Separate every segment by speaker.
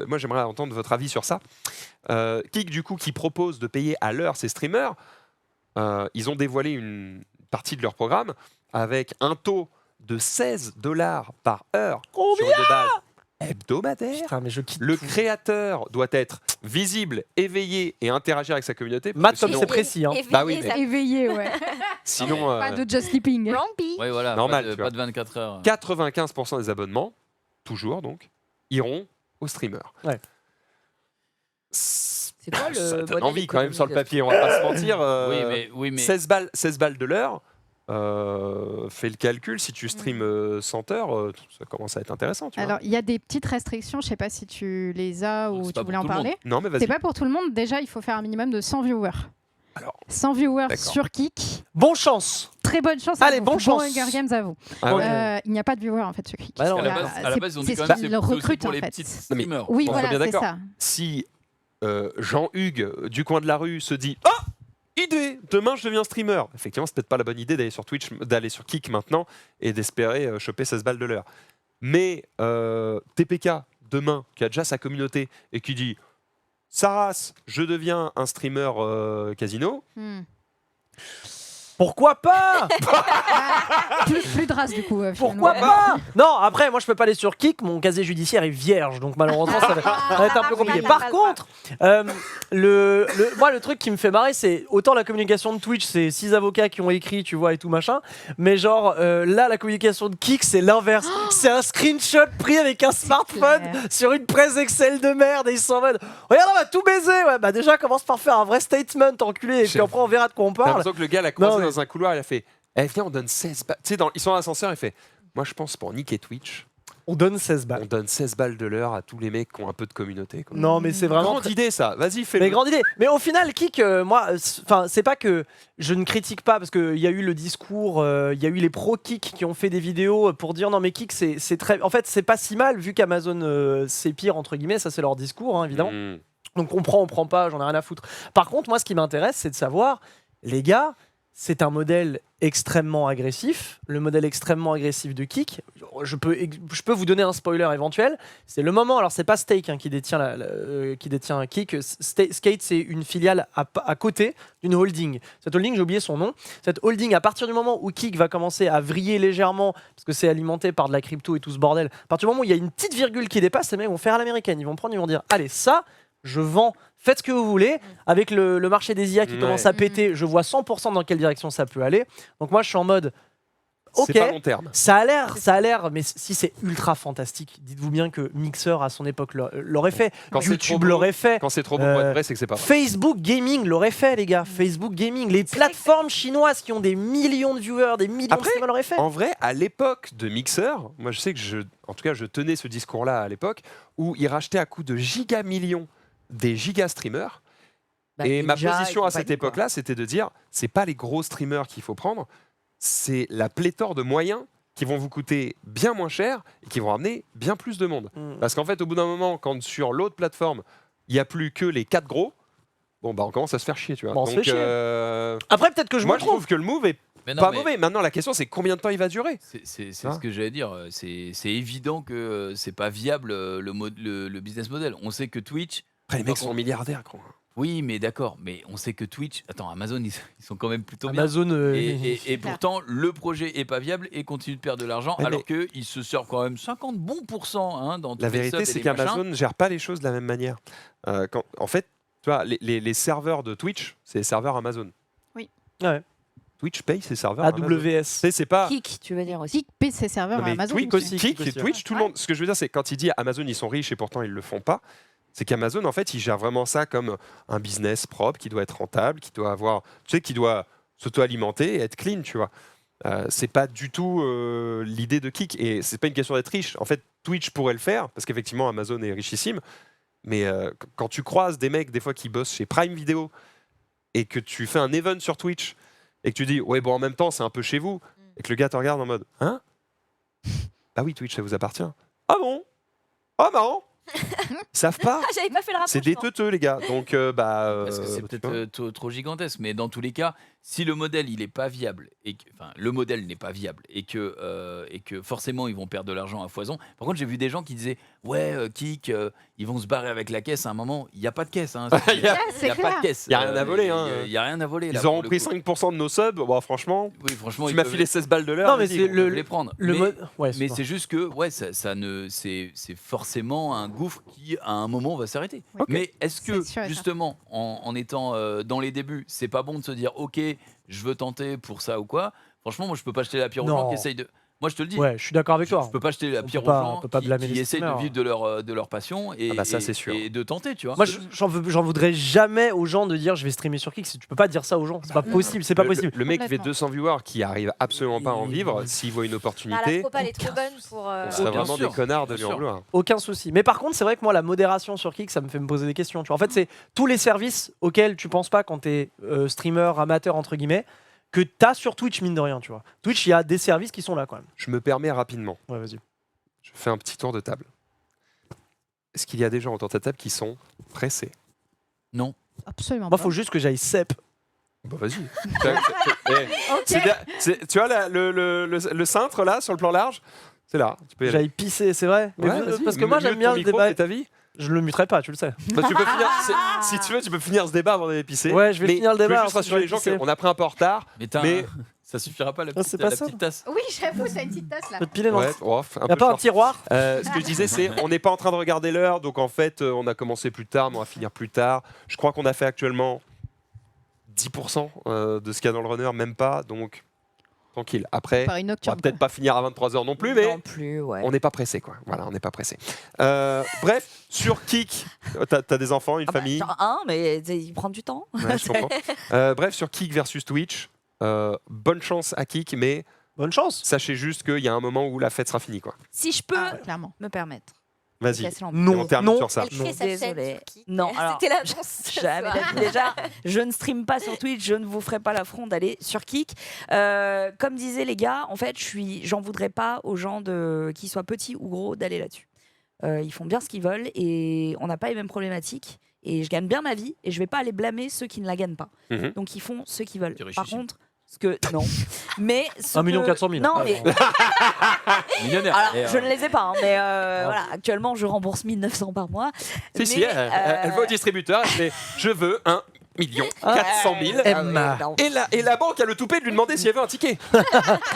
Speaker 1: moi j'aimerais entendre votre avis sur ça. Kik, du coup, qui propose de payer à l'heure ses streamers, ils ont dévoilé une partie de leur programme avec un taux de $16 par heure sur une base hebdomadaire.
Speaker 2: Putain, mais je quitte
Speaker 1: Le
Speaker 2: tout.
Speaker 1: créateur doit être visible, éveillé et interagir avec sa communauté. parce
Speaker 2: Matt,
Speaker 1: que
Speaker 2: comme
Speaker 1: sinon-
Speaker 2: c'est précis. Hein.
Speaker 1: Bah oui, mais-
Speaker 3: Éveillé, ouais.
Speaker 1: Sinon,
Speaker 3: Pas de just sleeping.
Speaker 4: Grumpy.
Speaker 5: Ouais, voilà,
Speaker 1: Normal,
Speaker 5: pas de,
Speaker 1: tu vois.
Speaker 5: pas de 24 heures.
Speaker 1: 95% des abonnements, toujours donc, iront aux streamers.
Speaker 2: Ouais.
Speaker 4: C'est quoi le
Speaker 1: Ça donne
Speaker 4: modèle
Speaker 1: envie quand même sur le
Speaker 4: économique
Speaker 1: papier, on va pas se mentir.
Speaker 5: Oui, mais
Speaker 1: 16 balles de l'heure, fais le calcul, si tu streams 100 heures, ça commence à être intéressant. Tu vois.
Speaker 3: Alors, il y a des petites restrictions, je sais pas si tu les as ou
Speaker 5: C'est
Speaker 3: tu
Speaker 5: pas
Speaker 3: voulais
Speaker 5: pour
Speaker 3: en
Speaker 5: tout le monde.
Speaker 3: parler.
Speaker 1: Non, mais
Speaker 3: C'est
Speaker 1: vas-y.
Speaker 3: pas pour tout le monde. Déjà, il faut faire un minimum de 100 viewers.
Speaker 1: Alors,
Speaker 3: 100 viewers
Speaker 1: d'accord.
Speaker 3: sur Kik.
Speaker 2: Bonne chance.
Speaker 3: Très bonne chance à
Speaker 2: Allez,
Speaker 3: vous.
Speaker 2: bonne chance.
Speaker 3: Hunger Games à vous.
Speaker 1: Ah ouais.
Speaker 3: Il n'y a pas de viewers en fait sur Kik.
Speaker 2: Bah non,
Speaker 5: à la
Speaker 3: Là,
Speaker 5: base, à la base, ils ont dit
Speaker 3: c'est
Speaker 5: quand
Speaker 3: ce
Speaker 5: même
Speaker 3: qu'ils
Speaker 5: c'est aussi
Speaker 3: recrutent
Speaker 5: pour
Speaker 3: en
Speaker 5: les
Speaker 3: fait.
Speaker 5: petits
Speaker 1: Non, mais-
Speaker 5: streamers.
Speaker 3: Oui,
Speaker 1: On soit
Speaker 3: voilà,
Speaker 1: bien
Speaker 3: c'est
Speaker 1: d'accord.
Speaker 3: ça.
Speaker 1: Si Jean-Hugues du coin de la rue se dit « Oh, idée, demain je deviens streamer », effectivement, c'est peut-être pas la bonne idée d'aller sur Twitch, d'aller sur Kik maintenant et d'espérer choper 16 balles de l'heure. Mais TPK, demain, qui a déjà sa communauté et qui dit « Saras, je deviens un streamer casino
Speaker 3: Hmm.
Speaker 2: Pourquoi pas?
Speaker 3: Plus de race du coup.
Speaker 2: Pourquoi pas? Non, après, moi je peux pas aller sur Kik, mon casier judiciaire est vierge, donc malheureusement ça va être un peu compliqué. Par contre, moi le truc qui me fait marrer, c'est autant la communication de Twitch, c'est 6 avocats qui ont écrit, tu vois, et tout machin, mais genre là, la communication de Kik, c'est l'inverse. C'est un screenshot pris avec un smartphone
Speaker 3: clair.
Speaker 2: sur une presse Excel de merde, et ils sont en mode regarde, on va tout baiser. Ouais, bah déjà, commence par faire un vrai statement, enculé, et puis après on verra de quoi on
Speaker 1: T'as
Speaker 2: parle.
Speaker 1: l'impression que le gars l'a croisé
Speaker 2: Non, mais-
Speaker 1: dans un couloir, il a fait « Eh viens, on donne 16 balles ». Tu sais, ils sont dans l'ascenseur, il fait « Moi je pense pour niquer Twitch,
Speaker 2: On donne 16 balles.
Speaker 1: on donne 16 balles de l'heure à tous les mecs qui ont un peu de communauté. » quoi.
Speaker 2: Non, mais c'est vraiment.
Speaker 1: Grande idée ça, vas-y fais-le.
Speaker 2: Mais grande idée. Mais au final, Kik, moi, enfin, c'est pas que je ne critique pas parce qu'il y a eu le discours, il y a eu les pro Kik qui ont fait des vidéos pour dire non mais Kik c'est très, en fait c'est pas si mal vu qu'Amazon c'est pire entre guillemets, ça c'est leur discours hein, évidemment.
Speaker 1: Mmh.
Speaker 2: Donc on prend pas, j'en ai rien à foutre. Par contre, moi ce qui m'intéresse c'est de savoir, les gars, c'est un modèle extrêmement agressif, le modèle extrêmement agressif de Kik. Je peux vous donner un spoiler éventuel. C'est le moment, alors c'est pas Stake hein, qui détient Kik. Skate, c'est une filiale à côté d'une holding. Cette holding, j'ai oublié son nom. Cette holding, à partir du moment où Kik va commencer à vriller légèrement, parce que c'est alimenté par de la crypto et tout ce bordel, à partir du moment où il y a une petite virgule qui dépasse, les mecs vont faire à l'américaine. Ils vont prendre, ils vont dire, allez, ça, je vends. Faites ce que vous voulez. Avec le marché des IA qui
Speaker 1: Ouais.
Speaker 2: commence à péter, je vois 100% dans quelle direction ça peut aller. Donc moi, je suis en mode, ok,
Speaker 1: C'est pas long terme.
Speaker 2: ça a l'air, mais si c'est ultra fantastique, dites-vous bien que Mixer à son époque l'aurait fait,
Speaker 1: Quand c'est trop
Speaker 2: YouTube
Speaker 1: beau,
Speaker 2: l'aurait fait,
Speaker 1: Quand c'est trop beau pour être vrai, c'est que c'est pas vrai.
Speaker 2: Facebook Gaming l'aurait fait, les gars. Facebook Gaming, les plateformes chinoises qui ont des millions de viewers, des millions
Speaker 1: Après,
Speaker 2: de streamers l'auraient fait.
Speaker 1: En vrai, à l'époque de Mixer, moi je sais que en tout cas, je tenais ce discours-là à l'époque, où ils rachetaient à coups de giga-millions des giga-streamers.
Speaker 4: Bah,
Speaker 1: Et ma
Speaker 4: Ninja
Speaker 1: position à cette
Speaker 4: compagnie, quoi.
Speaker 1: époque-là, c'était de dire, c'est pas les gros streamers qu'il faut prendre, c'est la pléthore de moyens qui vont vous coûter bien moins cher et qui vont ramener bien plus de monde.
Speaker 2: Mm.
Speaker 1: Parce qu'en fait, au bout d'un moment, quand sur l'autre plateforme, il n'y a plus que les 4 gros, bon bah on commence à se faire chier, tu vois.
Speaker 2: Bon, on se fait chier.
Speaker 1: euh,
Speaker 2: Après, peut-être que je
Speaker 1: moi
Speaker 2: me
Speaker 1: je
Speaker 2: trompe.
Speaker 1: trouve que le move est
Speaker 5: Mais non,
Speaker 1: pas
Speaker 5: mais
Speaker 1: mauvais. Maintenant, la question c'est combien de temps il va durer.
Speaker 5: c'est
Speaker 1: Hein
Speaker 5: ce que j'allais dire. C'est évident que c'est pas viable le business model. On sait que Twitch.
Speaker 1: Après, les mecs
Speaker 5: Par
Speaker 1: sont milliardaires, quoi.
Speaker 5: Oui, mais d'accord. Mais on sait que Twitch. Attends, Amazon, ils sont quand même plutôt bien.
Speaker 2: Amazon,
Speaker 5: Et pourtant, le projet est pas viable et continue de perdre de l'argent,
Speaker 1: Mais
Speaker 5: alors qu'ils se servent quand même 50 bons pourcents hein, dans
Speaker 1: La
Speaker 5: tous les
Speaker 1: vérité,
Speaker 5: subs et
Speaker 1: c'est
Speaker 5: les machins.
Speaker 1: qu'Amazon ne gère pas les choses de la même manière. En fait, tu vois, les serveurs de Twitch, c'est les serveurs Amazon.
Speaker 2: Ouais.
Speaker 1: Twitch paye ses serveurs Amazon.
Speaker 2: AWS.
Speaker 1: C'est pas.
Speaker 4: Kik, tu veux dire aussi.
Speaker 3: Kik paie ses serveurs
Speaker 1: Non,
Speaker 3: à
Speaker 1: mais
Speaker 3: Amazon.
Speaker 1: Twitch,
Speaker 2: aussi,
Speaker 1: Kik,
Speaker 2: Kik aussi,
Speaker 1: Twitch, tout le monde. Ce que je veux dire, c'est quand il dit Amazon, ils sont riches et pourtant ils le font pas. C'est qu'Amazon, en fait, il gère vraiment ça comme un business propre qui doit être rentable, qui doit avoir, tu sais, qui doit s'auto-alimenter et être clean, tu vois. C'est pas du tout l'idée de Kik et c'est pas une question d'être riche. En fait, Twitch pourrait le faire parce qu'effectivement Amazon est richissime. Mais quand tu croises des mecs des fois qui bossent chez Prime Video et que tu fais un event sur Twitch et que tu dis ouais bon en même temps c'est un peu chez vous et que le gars te regarde en mode hein bah oui Twitch ça vous appartient ah bon ah marrant ils savent pas
Speaker 4: Ah, j'avais pas fait le rapprochement.
Speaker 1: c'est des teuteux les gars donc
Speaker 5: Parce que c'est
Speaker 1: tu
Speaker 5: peut-être
Speaker 1: vois.
Speaker 5: trop gigantesque, mais dans tous les cas, si le modèle il est pas viable enfin le modèle n'est pas viable et que forcément ils vont perdre de l'argent à foison. Par contre, j'ai vu des gens qui disaient Kik, ils vont se barrer avec la caisse à un moment. Il n'y a pas de caisse. Hein.
Speaker 1: Il y a-
Speaker 5: Il n'y a pas de caisse.
Speaker 1: Il y a rien à voler, hein.
Speaker 5: Il n'y a rien à voler. là,
Speaker 1: Ils auront
Speaker 5: pour le
Speaker 1: pris
Speaker 5: coup.
Speaker 1: 5% de nos subs. Bon, franchement,
Speaker 5: Oui, franchement,
Speaker 1: tu
Speaker 5: ils
Speaker 1: m'as
Speaker 5: peuvent-
Speaker 1: filé 16 balles de l'heure.
Speaker 2: Non, mais
Speaker 1: vas-y,
Speaker 2: c'est
Speaker 1: gros.
Speaker 2: le-
Speaker 5: les prendre.
Speaker 2: Le
Speaker 5: mais
Speaker 2: mode. Ouais,
Speaker 5: mais
Speaker 2: excuse-moi.
Speaker 5: c'est juste que c'est forcément un gouffre qui, à un moment, va s'arrêter.
Speaker 3: Ok.
Speaker 5: Mais est-ce que,
Speaker 3: C'est sûr et
Speaker 5: justement, en étant dans les débuts, c'est pas bon de se dire, OK, je veux tenter pour ça ou quoi? Franchement, moi, je peux pas jeter la pierre aux gens
Speaker 2: Non.
Speaker 5: qui essayent de. Moi, je te le dis.
Speaker 2: Ouais, je suis d'accord avec
Speaker 5: Je
Speaker 2: toi.
Speaker 5: peux pas jeter la
Speaker 2: On
Speaker 5: pierre
Speaker 2: peut
Speaker 5: aux
Speaker 2: pas-
Speaker 5: gens
Speaker 2: on peut pas blâmer
Speaker 5: qui
Speaker 2: les
Speaker 5: essayent de
Speaker 2: streamers.
Speaker 5: vivre de leur passion et,
Speaker 1: Ah bah ça, c'est sûr.
Speaker 5: et de tenter, tu vois.
Speaker 2: Moi, j'en voudrais jamais aux gens de dire je vais streamer sur Kick. Tu peux pas dire ça aux gens. C'est pas possible. C'est pas possible.
Speaker 1: Le mec qui fait
Speaker 3: Complètement.
Speaker 1: 200 viewers qui arrive absolument pas à en vivre, s'il voit une
Speaker 4: La
Speaker 1: opportunité,
Speaker 4: propale est trop bonne pour.
Speaker 1: on serait
Speaker 5: Bien
Speaker 1: vraiment
Speaker 5: sûr,
Speaker 1: des connards de
Speaker 5: bien
Speaker 1: lui en
Speaker 5: sûr.
Speaker 1: vouloir.
Speaker 2: Aucun souci. Mais par contre, c'est vrai que moi, la modération sur Kick, ça me fait me poser des questions. Tu vois. En fait, c'est tous les services auxquels tu penses pas quand tu es streamer, amateur, entre guillemets, que tu as sur Twitch, mine de rien. Tu vois. Twitch, il y a des services qui sont là quand même.
Speaker 1: Je me permets rapidement,
Speaker 2: Ouais, vas-y.
Speaker 1: je fais un petit tour de table. Est-ce qu'il y a des gens autour de ta table qui sont pressés?
Speaker 5: Non.
Speaker 3: Absolument
Speaker 2: Moi,
Speaker 3: pas.
Speaker 2: faut juste que j'aille CEP.
Speaker 1: Bah vas-y. Tu vois là, le cintre là sur le plan large, c'est là. Tu peux y aller.
Speaker 2: J'aille pisser, c'est vrai. Mais
Speaker 1: Ouais,
Speaker 2: vous-
Speaker 1: vas-y.
Speaker 2: parce que moi,
Speaker 1: Mieux
Speaker 2: j'aime
Speaker 1: ton
Speaker 2: bien le
Speaker 1: micro,
Speaker 2: débat.
Speaker 1: c'est ta vie.
Speaker 2: Je le muterai pas, tu le sais.
Speaker 1: Bah, tu peux finir, si tu veux, tu peux finir ce débat avant d'aller pisser.
Speaker 2: Ouais, je vais
Speaker 1: Mais
Speaker 2: finir le débat,
Speaker 1: Je veux juste
Speaker 2: ensuite,
Speaker 1: rassurer
Speaker 2: je
Speaker 1: les gens
Speaker 2: vais pisser.
Speaker 1: qu'on a pris un peu en retard.
Speaker 5: Mais ça suffira pas la
Speaker 2: Ah, c'est pas ça.
Speaker 5: petite tasse.
Speaker 3: Oui, j'avoue, c'est une petite tasse là.
Speaker 2: Je peux te piler dans
Speaker 1: Ouais,
Speaker 2: le-
Speaker 1: oh, un
Speaker 2: Y a
Speaker 1: peu
Speaker 2: pas un
Speaker 1: short.
Speaker 2: tiroir?
Speaker 1: Ce que je disais, c'est on n'est pas en train de regarder l'heure, donc en fait, on a commencé plus tard, mais on va finir plus tard. Je crois qu'on a fait actuellement 10% de ce qu'il y a dans le runner, même pas, donc tranquille. Après,
Speaker 3: Par une
Speaker 1: on va
Speaker 3: nocturne.
Speaker 1: peut-être pas finir à 23h non plus, mais
Speaker 4: Non plus, ouais.
Speaker 1: on n'est pas pressé, quoi. Voilà, on n'est pas pressé. Bref, sur Kick, t'as des enfants, une
Speaker 4: Ah bah,
Speaker 1: famille.
Speaker 4: j'en ai un, mais il prend du temps.
Speaker 1: Ouais, je comprends. Bref, sur Kick versus Twitch, bonne chance à Kick, mais
Speaker 2: Bonne chance.
Speaker 1: sachez juste qu'il y a un moment où la fête sera finie, quoi.
Speaker 4: Si je peux
Speaker 3: Ah, clairement.
Speaker 4: me permettre.
Speaker 1: Vas-y.
Speaker 4: Casser l'ambiance.
Speaker 1: Et on
Speaker 2: Non,
Speaker 1: termine
Speaker 2: non.
Speaker 1: sur ça.
Speaker 4: Elle crée sa chaîne
Speaker 5: Désolée.
Speaker 4: sur Kick.
Speaker 5: Non, alors,
Speaker 4: C'était l'annonce.
Speaker 5: Jamais d'avis. Déjà, je ne stream pas sur Twitch, je ne vous ferai pas l'affront d'aller sur Kick. Comme disaient les gars, en fait, j'en voudrais pas aux gens qui soient petits ou gros d'aller là-dessus. Ils font bien ce qu'ils veulent et on n'a pas les mêmes problématiques. Et je gagne bien ma vie et je vais pas aller blâmer ceux qui ne la gagnent pas.
Speaker 1: Mhm.
Speaker 5: Donc ils font ce qu'ils veulent.
Speaker 6: Tu
Speaker 5: Par
Speaker 6: réfléchis.
Speaker 5: contre, non. Mais
Speaker 2: 1 400 000.
Speaker 5: Non, mais
Speaker 6: Millionnaire.
Speaker 5: alors,
Speaker 6: Et,
Speaker 5: je ne les ai pas, hein, mais voilà, actuellement je rembourse 1900 par mois.
Speaker 1: Si, si,
Speaker 5: Mais,
Speaker 1: elle va au distributeur, elle fait je veux 1 400 000.
Speaker 2: Emma.
Speaker 5: non.
Speaker 1: Et la banque a le toupet de lui demander s'il y avait un ticket.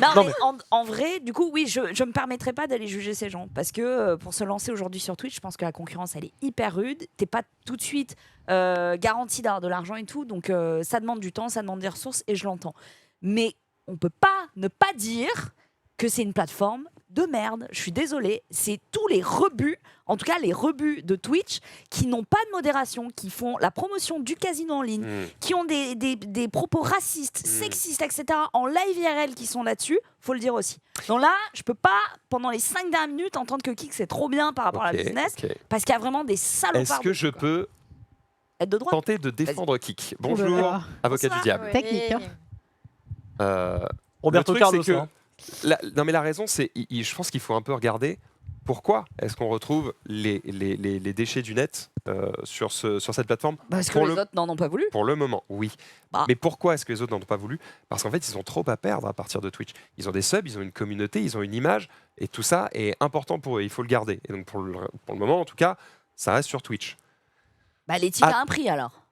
Speaker 5: Non,
Speaker 2: Non,
Speaker 5: mais en vrai, du coup, oui, je me permettrai pas d'aller juger ces gens parce que pour se lancer aujourd'hui sur Twitch, je pense que la concurrence elle est hyper rude. T'es pas tout de suite garanti d'avoir de l'argent et tout, donc ça demande du temps, ça demande des ressources et je l'entends. Mais on peut pas ne pas dire que c'est une plateforme de merde. Je suis désolée, c'est tous les rebuts, en tout cas les rebuts de Twitch, qui n'ont pas de modération, qui font la promotion du casino en ligne, qui ont des propos racistes, sexistes, etc. en live IRL qui sont là-dessus, faut le dire aussi. Donc là, je peux pas, pendant les 5 dernières minutes, entendre que Kick c'est trop bien par rapport à la
Speaker 1: Ok,
Speaker 5: business,
Speaker 1: ok.
Speaker 5: parce qu'il y a vraiment des salopards.
Speaker 1: Est-ce que je peux
Speaker 5: Être de droite.
Speaker 1: tenter de défendre Kick?
Speaker 3: Ouh là
Speaker 1: Bonjour,
Speaker 3: là.
Speaker 1: avocat du
Speaker 5: Bonsoir.
Speaker 1: diable.
Speaker 3: Technique, hein.
Speaker 2: Roberto
Speaker 1: Le truc,
Speaker 2: Carlos.
Speaker 1: c'est que-
Speaker 2: hein.
Speaker 1: Non, mais la raison, c'est, je pense qu'il faut un peu regarder pourquoi est-ce qu'on retrouve les déchets du net sur cette plateforme.
Speaker 5: Parce que
Speaker 1: Pour
Speaker 5: les
Speaker 1: le-
Speaker 5: autres n'en ont pas voulu.
Speaker 1: Pour le moment, oui.
Speaker 5: Bah.
Speaker 1: Mais pourquoi est-ce que les autres n'en ont pas voulu? Parce qu'en fait, ils ont trop à perdre à partir de Twitch. Ils ont des subs, ils ont une communauté, ils ont une image, et tout ça est important pour eux. Il faut le garder. Et donc, pour le moment, en tout cas, ça reste sur Twitch.
Speaker 5: Bah, les tickets
Speaker 1: Ah.
Speaker 5: à un prix alors.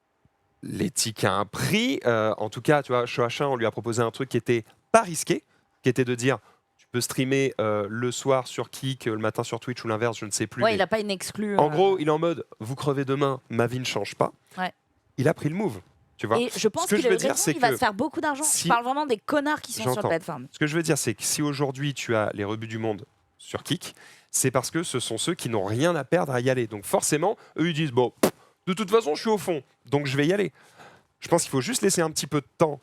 Speaker 1: Les tickets à un prix, en tout cas, tu vois, Shoachin, on lui a proposé un truc qui était pas risqué, qui était de dire tu peux streamer le soir sur Kick, le matin sur Twitch ou l'inverse, je ne sais plus.
Speaker 5: Ouais,
Speaker 1: mais
Speaker 5: il a pas une exclue.
Speaker 1: en gros, il est en mode vous crevez demain, ma vie ne change pas.
Speaker 5: Ouais.
Speaker 1: Il a pris le move, tu vois.
Speaker 5: Et je pense
Speaker 1: Ce que
Speaker 5: qu'il
Speaker 1: je
Speaker 5: a
Speaker 1: veux
Speaker 5: eu
Speaker 1: dire,
Speaker 5: raison,
Speaker 1: c'est
Speaker 5: il va
Speaker 1: que
Speaker 5: se faire beaucoup d'argent.
Speaker 1: si-
Speaker 5: Je parle vraiment des connards qui sont sur la
Speaker 1: J'entends.
Speaker 5: plateforme.
Speaker 1: Ce que je veux dire, c'est que si aujourd'hui tu as les rebuts du monde sur Kick, c'est parce que ce sont ceux qui n'ont rien à perdre à y aller. Donc forcément, eux ils disent bon, de toute façon, je suis au fond, donc je vais y aller. Je pense qu'il faut juste laisser un petit peu de temps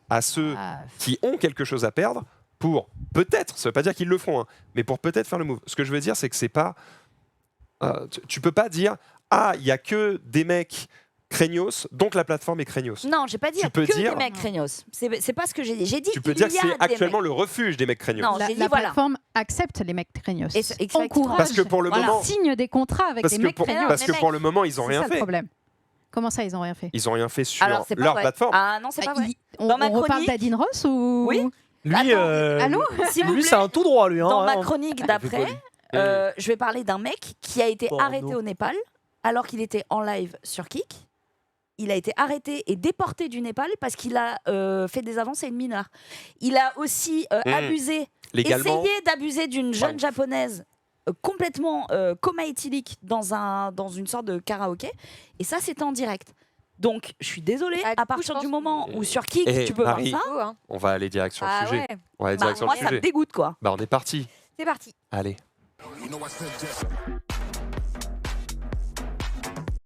Speaker 1: à ceux
Speaker 3: Ah,
Speaker 1: qui ont quelque chose à perdre pour peut-être, ça veut pas dire qu'ils le feront, hein, mais pour peut-être faire le move. Ce que je veux dire, c'est que c'est pas, tu peux pas dire ah il y a que des mecs craignos, donc la plateforme est craignos.
Speaker 5: Non, j'ai pas dit
Speaker 1: Tu peux
Speaker 5: que
Speaker 1: dire-
Speaker 5: des mecs craignos. C'est pas ce que j'ai dit. J'ai dit
Speaker 1: Tu peux
Speaker 5: il
Speaker 1: dire que
Speaker 5: y a
Speaker 1: c'est
Speaker 5: des
Speaker 1: actuellement
Speaker 5: mecs.
Speaker 1: le refuge des mecs craignos.
Speaker 5: Non,
Speaker 3: la
Speaker 5: j'ai dit
Speaker 3: la
Speaker 5: voilà.
Speaker 3: plateforme accepte les mecs craignos.
Speaker 5: Et c'est exactement.
Speaker 3: Encourage.
Speaker 1: Parce que pour le
Speaker 5: Voilà.
Speaker 1: moment,
Speaker 3: Signe des contrats avec
Speaker 1: parce
Speaker 3: des
Speaker 1: que
Speaker 3: mecs
Speaker 1: pour,
Speaker 3: craignos.
Speaker 1: parce que
Speaker 5: mais
Speaker 1: pour
Speaker 5: mec,
Speaker 1: le moment ils ont
Speaker 3: C'est
Speaker 1: rien
Speaker 3: ça le
Speaker 1: fait.
Speaker 3: problème. Comment ça, ils ont rien fait?
Speaker 1: Ils ont rien fait sur
Speaker 5: Alors c'est pas
Speaker 1: leur
Speaker 5: vrai.
Speaker 1: plateforme.
Speaker 5: Ah non, c'est pas
Speaker 3: Bah,
Speaker 5: vrai.
Speaker 3: on
Speaker 5: Dans ma
Speaker 3: reparle
Speaker 5: chronique-
Speaker 3: d'Adin Ross ou
Speaker 5: Oui.
Speaker 2: Lui,
Speaker 5: Attends,
Speaker 3: allô
Speaker 5: S'il vous
Speaker 2: lui
Speaker 5: plaît,
Speaker 2: c'est un tout droit, lui. Hein,
Speaker 5: dans ma
Speaker 2: hein.
Speaker 5: chronique
Speaker 1: Ah,
Speaker 5: d'après, Je vais parler d'un mec qui a été
Speaker 2: Porno.
Speaker 5: arrêté au Népal alors qu'il était en live sur Kik. Il a été arrêté et déporté du Népal parce qu'il a fait des avances à une mineure. Il a aussi abusé,
Speaker 1: Légalement.
Speaker 5: essayé d'abuser d'une jeune
Speaker 1: Pardon.
Speaker 5: japonaise complètement coma éthylique dans une sorte de karaoké. Et ça, c'était en direct. Donc, je suis désolée,
Speaker 4: Ah, du
Speaker 5: à
Speaker 4: coup,
Speaker 5: partir
Speaker 4: je
Speaker 5: du
Speaker 4: pense-
Speaker 5: moment où sur Kik,
Speaker 1: Eh,
Speaker 5: tu peux
Speaker 1: Marie.
Speaker 5: voir ça,
Speaker 4: Oh, hein.
Speaker 1: On va aller direct sur le
Speaker 4: Ah
Speaker 1: sujet.
Speaker 4: ouais,
Speaker 1: On va aller
Speaker 5: bah,
Speaker 1: direct sur
Speaker 5: moi,
Speaker 1: le
Speaker 5: ça me
Speaker 1: sujet.
Speaker 5: dégoûte, quoi.
Speaker 1: Bah, on est parti.
Speaker 4: c'est parti.
Speaker 1: Allez.
Speaker 7: You know I said just